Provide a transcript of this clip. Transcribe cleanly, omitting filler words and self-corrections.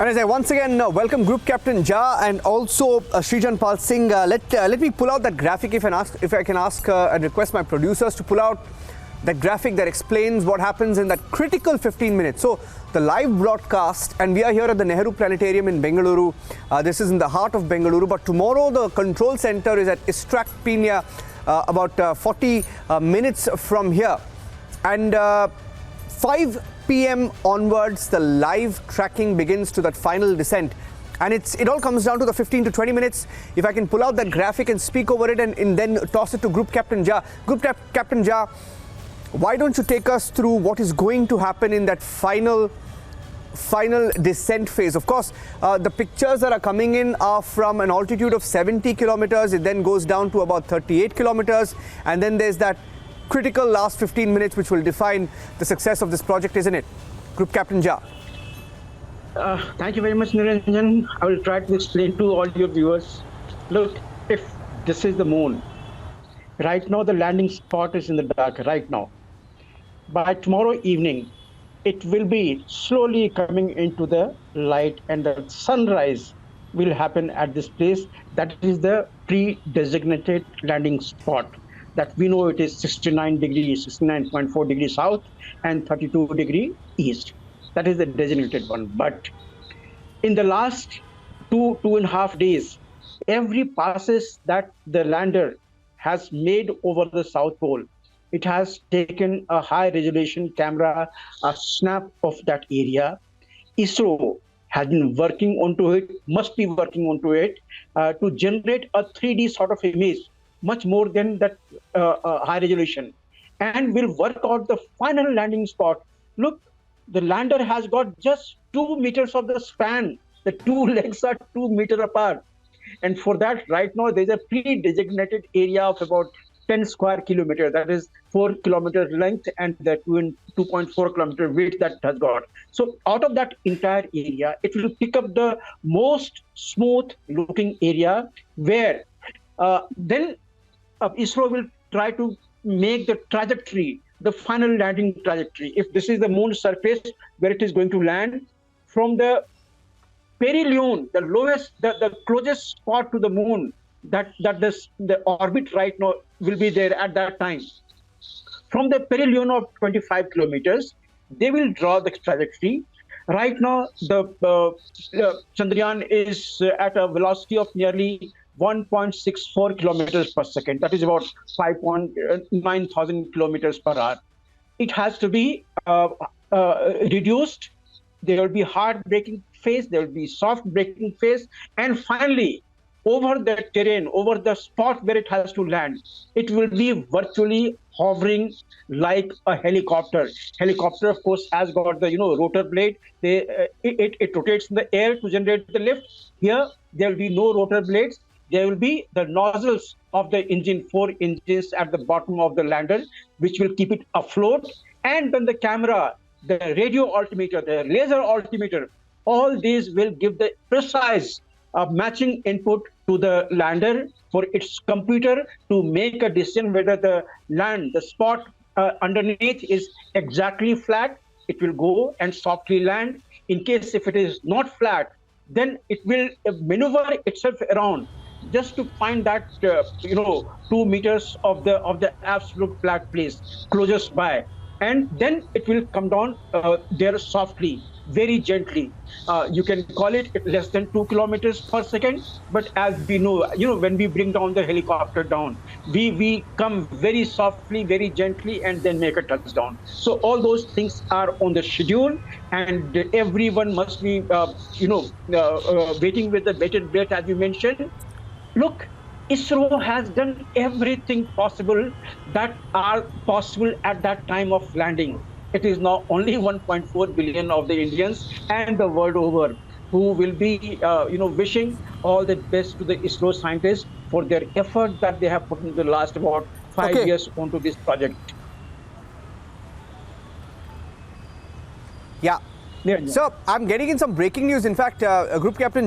And as I once again welcome Group Captain Jha and also Srijanpal Singh, let me pull out that graphic if I can ask and request my producers to pull out that graphic that explains what happens in that critical 15 minutes. So the live broadcast, and we are here at the Nehru Planetarium in Bengaluru. This is in the heart of Bengaluru, but tomorrow the control center is at Istrak Pina, about 40 minutes from here. And 5 p.m. onwards, the live tracking begins to that final descent. And it all comes down to the 15 to 20 minutes. If I can pull out that graphic and speak over it and then toss it to Group Captain Jha. Captain Jha, why don't you take us through what is going to happen in that final descent phase? Of course, the pictures that are coming in are from an altitude of 70 kilometers. It then goes down to about 38 kilometers. And then there's that critical last 15 minutes which will define the success of this project, isn't it? Group Captain Jha. Thank you very much, Niranjan. I will try to explain to all your viewers. Look, if this is the moon, right now the landing spot is in the dark right now. By tomorrow evening, it will be slowly coming into the light and the sunrise will happen at this place. That is the pre-designated landing spot. That we know it is 69.4 degrees south and 32 degrees east. That is the designated one. But in the last two and a half days, every passes that the lander has made over the South Pole, it has taken a high resolution camera, a snap of that area. ISRO has been working onto it, must be working onto it to generate a 3D sort of image, much more than that high resolution, and will work out the final landing spot. Look, the lander has got just 2 meters of the span. The two legs are 2 meters apart. And for that, right now, there's a pre-designated area of about 10 square kilometers. That is 4 kilometers length and the 2.4 kilometer width that has got. So out of that entire area, it will pick up the most smooth looking area where then ISRO will try to make the trajectory, the final landing trajectory. If this is the moon surface where it is going to land, from the perihelion, the lowest, the closest spot to the moon, the orbit right now will be there at that time. From the perihelion of 25 kilometers, they will draw the trajectory. Right now, the Chandrayaan is at a velocity of nearly 1.64 kilometers per second. That is about 5,900 kilometers per hour. It has to be reduced. There will be hard braking phase, there will be soft braking phase, and finally, over the terrain, over the spot where it has to land, it will be virtually hovering like a helicopter. Helicopter, of course, has got the rotor blade. It rotates in the air to generate the lift. Here, there will be no rotor blades. There will be the nozzles of the engine, 4 engines at the bottom of the lander, which will keep it afloat. And then the camera, the radio altimeter, the laser altimeter, all these will give the precise matching input to the lander for its computer to make a decision whether the spot underneath is exactly flat. It will go and softly land. In case if it is not flat, then it will maneuver itself around just to find that 2 meters of the absolute flat place closest by, and then it will come down there softly, very gently. You can call it less than 2 kilometers per second, but as we know, when we bring down the helicopter down, we come very softly, very gently, and then make a touchdown. So all those things are on the schedule, and everyone must be waiting with the bated breath, as you mentioned. Look, ISRO has done everything possible that are possible at that time of landing. It is now only 1.4 billion of the Indians and the world over who will be, wishing all the best to the ISRO scientists for their effort that they have put in the last about 5 years onto this project. Yeah. So I'm getting in some breaking news. In fact, Group Captain